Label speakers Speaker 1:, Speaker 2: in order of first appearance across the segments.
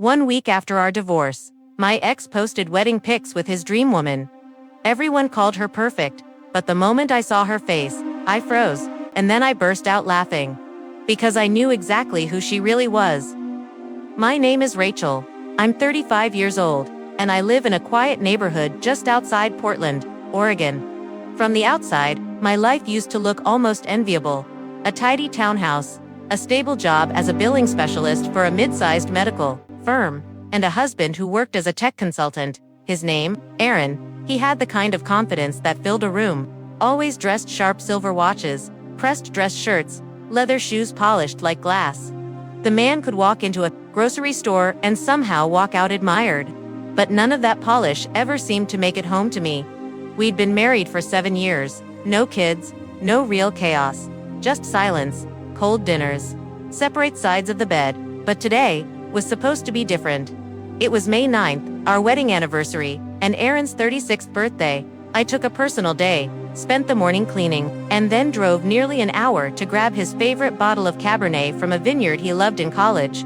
Speaker 1: 1 week after our divorce, my ex posted wedding pics with his dream woman. Everyone called her perfect, but the moment I saw her face, I froze, and then I burst out laughing. Because I knew exactly who she really was. My name is Rachel. I'm 35 years old, and I live in a quiet neighborhood just outside Portland, Oregon. From the outside, my life used to look almost enviable. A tidy townhouse, a stable job as a billing specialist for a mid-sized medical firm, and a husband who worked as a tech consultant. His name, Aaron. He had the kind of confidence that filled a room. Always dressed sharp silver watches, pressed dress shirts, leather shoes polished like glass. The man could walk into a grocery store and somehow walk out admired. But none of that polish ever seemed to make it home to me. We'd been married for 7 years, no kids, no real chaos, just silence, cold dinners, separate sides of the bed. But today was supposed to be different. It was May 9th, our wedding anniversary, and Aaron's 36th birthday. I took a personal day, spent the morning cleaning, and then drove nearly an hour to grab his favorite bottle of Cabernet from a vineyard he loved in college.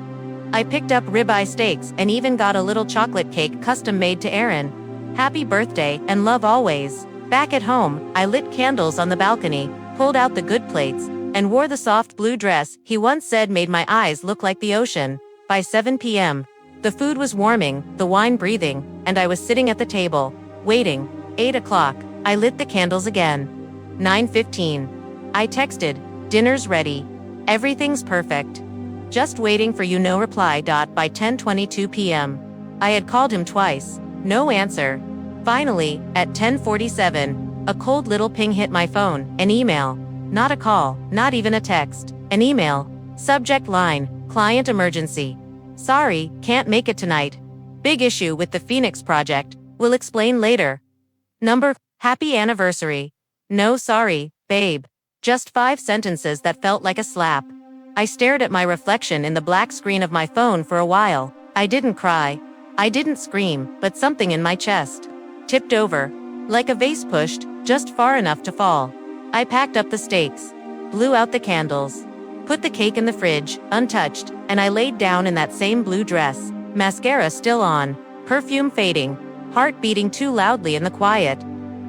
Speaker 1: I picked up ribeye steaks and even got a little chocolate cake custom-made to Aaron. Happy birthday and love always. Back at home, I lit candles on the balcony, pulled out the good plates, and wore the soft blue dress he once said made my eyes look like the ocean. By 7 p.m., the food was warming, the wine breathing, and I was sitting at the table, waiting. 8 o'clock, I lit the candles again. 9:15. I texted, "Dinner's ready. Everything's perfect. Just waiting for you, no reply. By 10:22 p.m. I had called him twice, no answer. Finally, at 10:47, a cold little ping hit my phone, an email. Not a call, not even a text, an email. Subject line, client emergency. Sorry, can't make it tonight. Big issue with the Phoenix project, will explain later. Number, happy anniversary. No sorry, babe. Just 5 sentences that felt like a slap. I stared at my reflection in the black screen of my phone for a while. I didn't cry. I didn't scream, but something in my chest tipped over. Like a vase pushed, just far enough to fall. I packed up the steaks, blew out the candles, put the cake in the fridge, untouched, and I laid down in that same blue dress, mascara still on, perfume fading, heart beating too loudly in the quiet.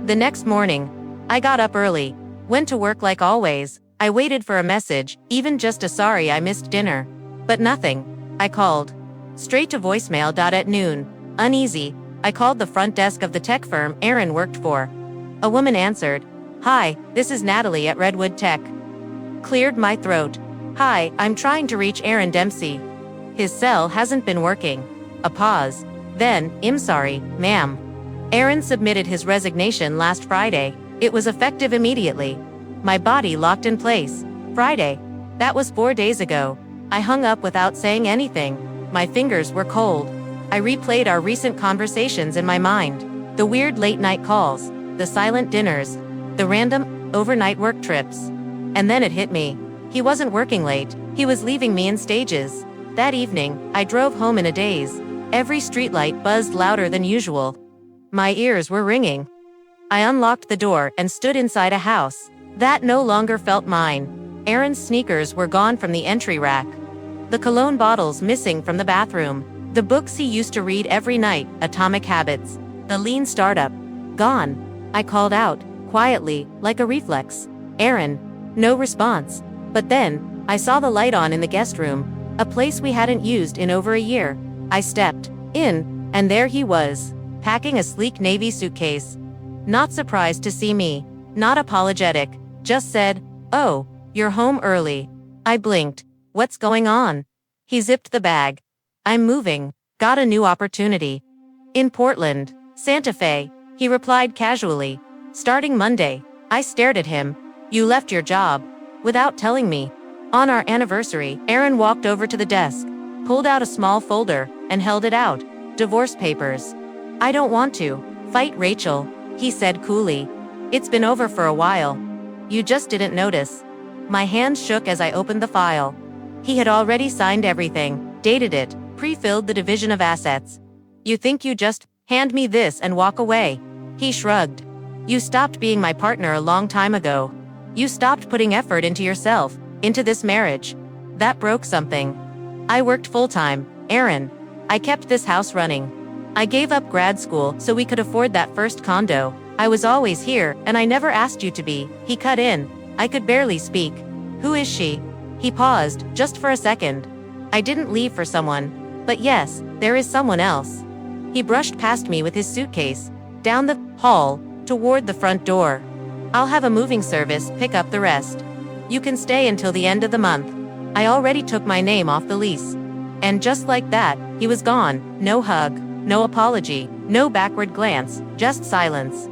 Speaker 1: The next morning, I got up early, went to work like always. I waited for a message, even just a sorry I missed dinner. But nothing. I called. Straight to voicemail. At noon, uneasy, I called the front desk of the tech firm Aaron worked for. A woman answered. "Hi, this is Natalie at Redwood Tech." Cleared my throat. "Hi, I'm trying to reach Aaron Dempsey. His cell hasn't been working." A pause. Then, "I'm sorry, ma'am. Aaron submitted his resignation last Friday. It was effective immediately." My body locked in place. Friday. That was 4 days ago. I hung up without saying anything. My fingers were cold. I replayed our recent conversations in my mind. The weird late-night calls, the silent dinners, the random, overnight work trips. And then it hit me. He wasn't working late. He was leaving me in stages. That evening, I drove home in a daze. Every streetlight buzzed louder than usual. My ears were ringing. I unlocked the door and stood inside a house that no longer felt mine. Aaron's sneakers were gone from the entry rack. The cologne bottles missing from the bathroom. The books he used to read every night, Atomic Habits, The Lean Startup, gone. I called out, quietly, like a reflex. "Aaron." No response. But then, I saw the light on in the guest room, a place we hadn't used in over a year. I stepped in, and there he was, packing a sleek navy suitcase. Not surprised to see me, not apologetic, just said, "Oh, you're home early." I blinked. "What's going on?" He zipped the bag. "I'm moving. Got a new opportunity. In Portland, Santa Fe," he replied casually. "Starting Monday." I stared at him. "You left your job without telling me." On our anniversary, Aaron walked over to the desk, pulled out a small folder, and held it out. "Divorce papers." "I don't want to fight, Rachel," he said coolly. "It's been over for a while. You just didn't notice." My hands shook as I opened the file. He had already signed everything, dated it, pre-filled the division of assets. "You think you just hand me this and walk away?" He shrugged. "You stopped being my partner a long time ago. You stopped putting effort into yourself, into this marriage. That broke something. I worked full-time, Aaron. I kept this house running. I gave up grad school so we could afford that first condo. I was always here, and I never asked you to be." He cut in. I could barely speak. "Who is she?" He paused, just for a second. "I didn't leave for someone. But yes, there is someone else." He brushed past me with his suitcase, down the hall, toward the front door. "I'll have a moving service pick up the rest. You can stay until the end of the month. I already took my name off the lease." And just like that, he was gone. No hug, no apology, no backward glance, just silence.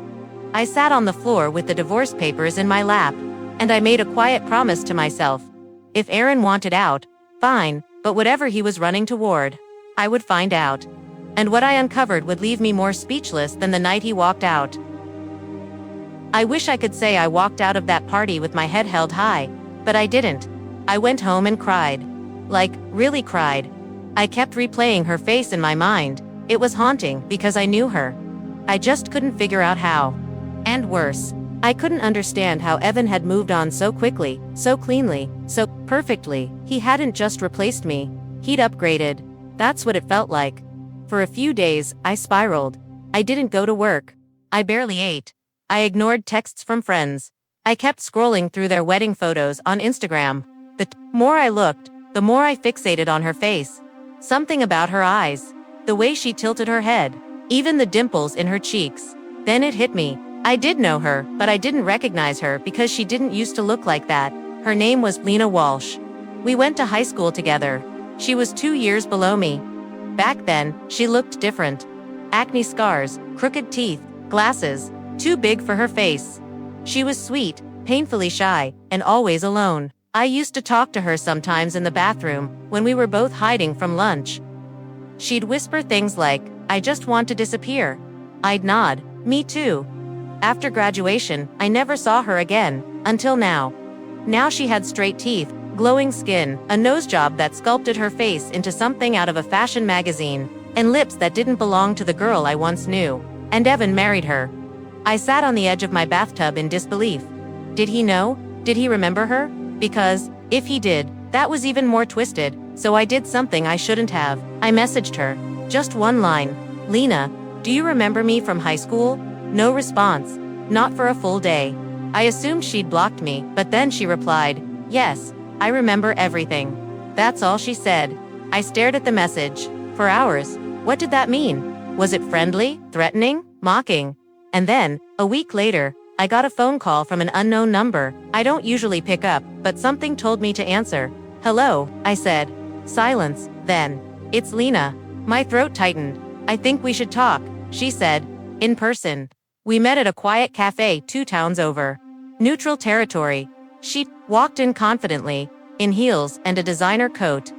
Speaker 1: I sat on the floor with the divorce papers in my lap, and I made a quiet promise to myself. If Aaron wanted out, fine, but whatever he was running toward, I would find out. And what I uncovered would leave me more speechless than the night he walked out. I wish I could say I walked out of that party with my head held high, but I didn't. I went home and cried. Like, really cried. I kept replaying her face in my mind. It was haunting because I knew her. I just couldn't figure out how. And worse, I couldn't understand how Evan had moved on so quickly, so cleanly, so perfectly. He hadn't just replaced me, he'd upgraded. That's what it felt like. For a few days, I spiraled. I didn't go to work. I barely ate. I ignored texts from friends. I kept scrolling through their wedding photos on Instagram. The more I looked, the more I fixated on her face. Something about her eyes. The way she tilted her head. Even the dimples in her cheeks. Then it hit me. I did know her, but I didn't recognize her because she didn't used to look like that. Her name was Lena Walsh. We went to high school together. She was 2 years below me. Back then, she looked different. Acne scars, crooked teeth, glasses, too big for her face. She was sweet, painfully shy, and always alone. I used to talk to her sometimes in the bathroom, when we were both hiding from lunch. She'd whisper things like, "I just want to disappear." I'd nod, "Me too." After graduation, I never saw her again, until now. Now she had straight teeth, glowing skin, a nose job that sculpted her face into something out of a fashion magazine, and lips that didn't belong to the girl I once knew. And Evan married her. I sat on the edge of my bathtub in disbelief. Did he know? Did he remember her? Because, if he did, that was even more twisted, so I did something I shouldn't have. I messaged her. Just one line. "Lena, do you remember me from high school?" No response. Not for a full day. I assumed she'd blocked me, but then she replied, "Yes, I remember everything." That's all she said. I stared at the message. For hours. What did that mean? Was it friendly, threatening, mocking? And then, a week later, I got a phone call from an unknown number. I don't usually pick up, but something told me to answer. "Hello," I said. Silence. Then, "It's Lena." My throat tightened. "I think we should talk," she said. "In person." We met at a quiet cafe 2 towns over. Neutral territory. She walked in confidently, in heels and a designer coat.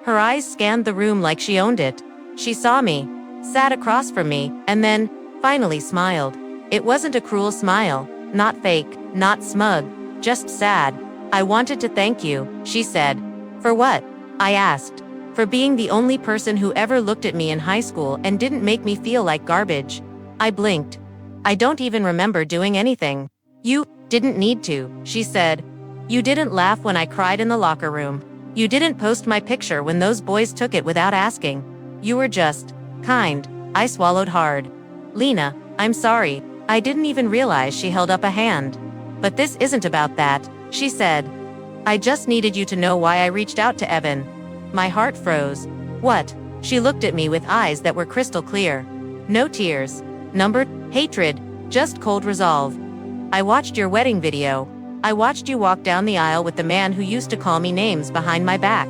Speaker 1: Her eyes scanned the room like she owned it. She saw me, sat across from me, and then, finally smiled. It wasn't a cruel smile, not fake, not smug, just sad. "I wanted to thank you," she said. "For what?" I asked. "For being the only person who ever looked at me in high school and didn't make me feel like garbage." I blinked. "I don't even remember doing anything." "You didn't need to," she said. "You didn't laugh when I cried in the locker room. You didn't post my picture when those boys took it without asking. You were just kind." I swallowed hard. "Lena, I'm sorry. I didn't even realize." She held up a hand. "But this isn't about that," she said. "I just needed you to know why I reached out to Evan." My heart froze. "What?" She looked at me with eyes that were crystal clear. No tears. Numbered hatred. Just cold resolve. "I watched your wedding video. I watched you walk down the aisle with the man who used to call me names behind my back.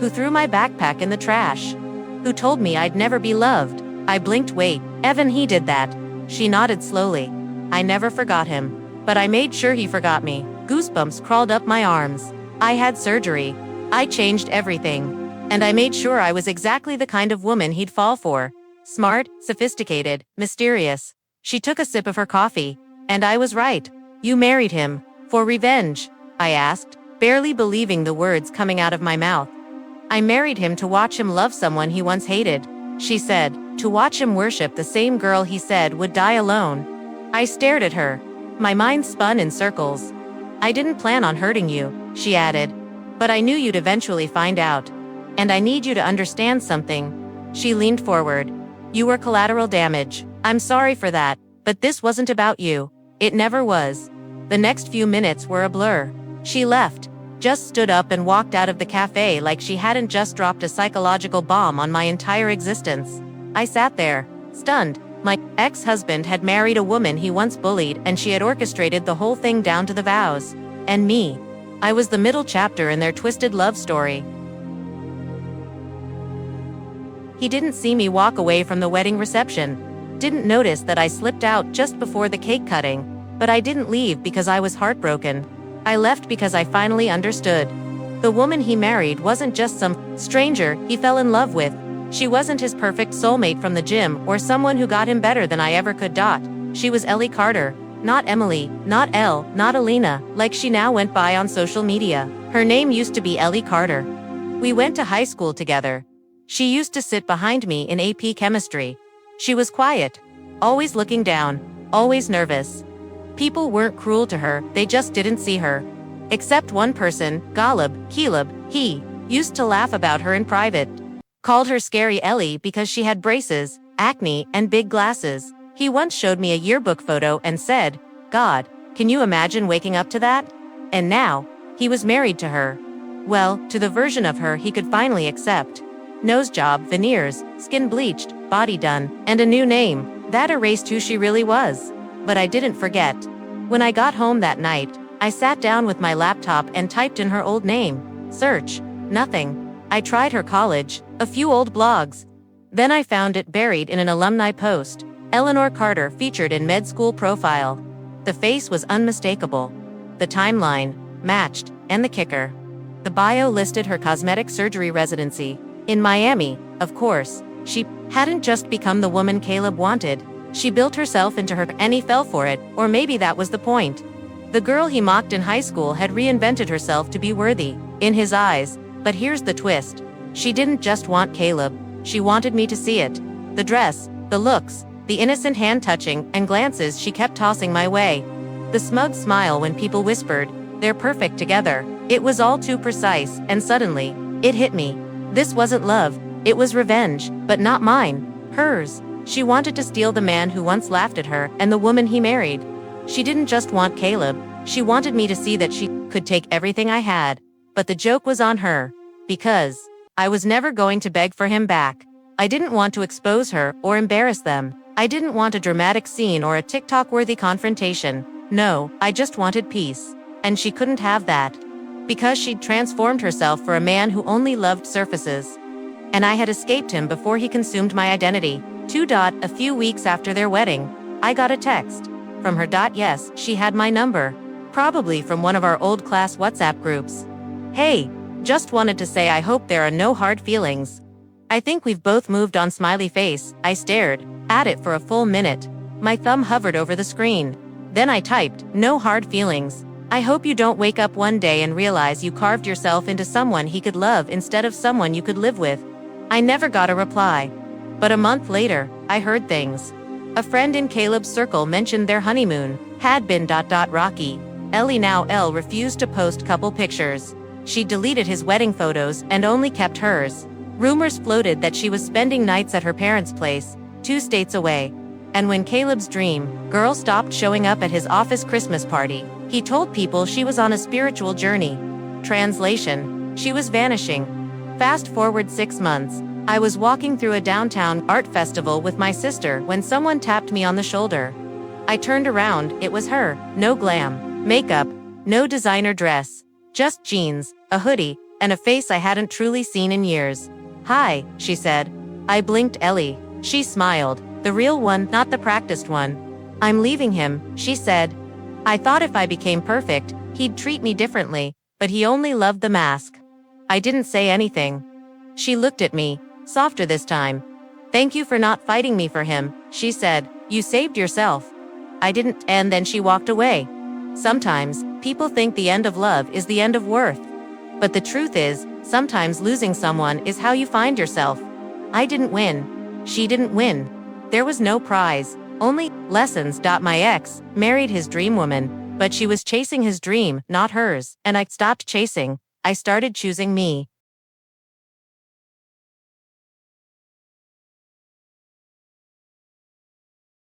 Speaker 1: Who threw my backpack in the trash. Who told me I'd never be loved." I blinked. "Wait, Evan, he did that." She nodded slowly. "I never forgot him. But I made sure he forgot me." Goosebumps crawled up my arms. "I had surgery. I changed everything. And I made sure I was exactly the kind of woman he'd fall for. Smart, sophisticated, mysterious." She took a sip of her coffee. "And I was right. You married him. For revenge?" I asked, barely believing the words coming out of my mouth. "I married him to watch him love someone he once hated," she said, "to watch him worship the same girl he said would die alone." I stared at her. My mind spun in circles. "I didn't plan on hurting you," she added. "But I knew you'd eventually find out. And I need you to understand something. She leaned forward. You were collateral damage. I'm sorry for that, but this wasn't about you. It never was. The next few minutes were a blur. She left, just stood up and walked out of the cafe like she hadn't just dropped a psychological bomb on my entire existence. I sat there, stunned. My ex-husband had married a woman he once bullied, and she had orchestrated the whole thing down to the vows. And me. I was the middle chapter in their twisted love story. He didn't see me walk away from the wedding reception. Didn't notice that I slipped out just before the cake cutting. But I didn't leave because I was heartbroken. I left because I finally understood. The woman he married wasn't just some stranger he fell in love with. She wasn't his perfect soulmate from the gym or someone who got him better than I ever could. She was Ellie Carter. Not Emily, not Elle, not Alina, like she now went by on social media. Her name used to be Ellie Carter. We went to high school together. She used to sit behind me in AP Chemistry. She was quiet, always looking down, always nervous. People weren't cruel to her, they just didn't see her. Except one person, Caleb, he used to laugh about her in private. Called her Scary Ellie because she had braces, acne, and big glasses. He once showed me a yearbook photo and said, God, can you imagine waking up to that? And now, he was married to her. Well, to the version of her he could finally accept. Nose job, veneers, skin bleached, body done, and a new name. That erased who she really was. But I didn't forget. When I got home that night, I sat down with my laptop and typed in her old name. Search. Nothing. I tried her college, a few old blogs. Then I found it buried in an alumni post. Eleanor Carter featured in med school profile. The face was unmistakable. The timeline matched, and the kicker. The bio listed her cosmetic surgery residency. In Miami, of course. She hadn't just become the woman Caleb wanted. She built herself into her, and he fell for it, or maybe that was the point. The girl he mocked in high school had reinvented herself to be worthy, in his eyes. But here's the twist. She didn't just want Caleb. She wanted me to see it. The dress, the looks, the innocent hand-touching and glances she kept tossing my way. The smug smile when people whispered, they're perfect together. It was all too precise, and suddenly, it hit me. This wasn't love, it was revenge, but not mine, hers. She wanted to steal the man who once laughed at her and the woman he married. She didn't just want Caleb, she wanted me to see that she could take everything I had. But the joke was on her. Because I was never going to beg for him back. I didn't want to expose her or embarrass them. I didn't want a dramatic scene or a TikTok-worthy confrontation. No, I just wanted peace. And she couldn't have that. Because she'd transformed herself for a man who only loved surfaces. And I had escaped him before he consumed my identity. A few weeks after their wedding, I got a text from her. Yes, she had my number. Probably from one of our old class WhatsApp groups. Hey, just wanted to say I hope there are no hard feelings. I think we've both moved on. Smiley face. I stared at it for a full minute. My thumb hovered over the screen. Then I typed, no hard feelings. I hope you don't wake up one day and realize you carved yourself into someone he could love instead of someone you could live with. I never got a reply. But a month later, I heard things. A friend in Caleb's circle mentioned their honeymoon had been rocky. Ellie now Elle refused to post couple pictures. She deleted his wedding photos and only kept hers. Rumors floated that she was spending nights at her parents' place, 2 states away. And when Caleb's dream girl stopped showing up at his office Christmas party, he told people she was on a spiritual journey. Translation: she was vanishing. Fast forward 6 months. I was walking through a downtown art festival with my sister when someone tapped me on the shoulder. I turned around, it was her. No glam, makeup, no designer dress. Just jeans, a hoodie, and a face I hadn't truly seen in years. Hi, she said. I blinked. Ellie. She smiled. The real one, not the practiced one. I'm leaving him, she said. I thought if I became perfect, he'd treat me differently, but he only loved the mask. I didn't say anything. She looked at me, softer this time. Thank you for not fighting me for him, she said. You saved yourself. I didn't, and then she walked away. Sometimes, people think the end of love is the end of worth. But the truth is, sometimes losing someone is how you find yourself. I didn't win. She didn't win. There was no prize, only lessons. My ex married his dream woman, but she was chasing his dream, not hers, and I stopped chasing. I started choosing me.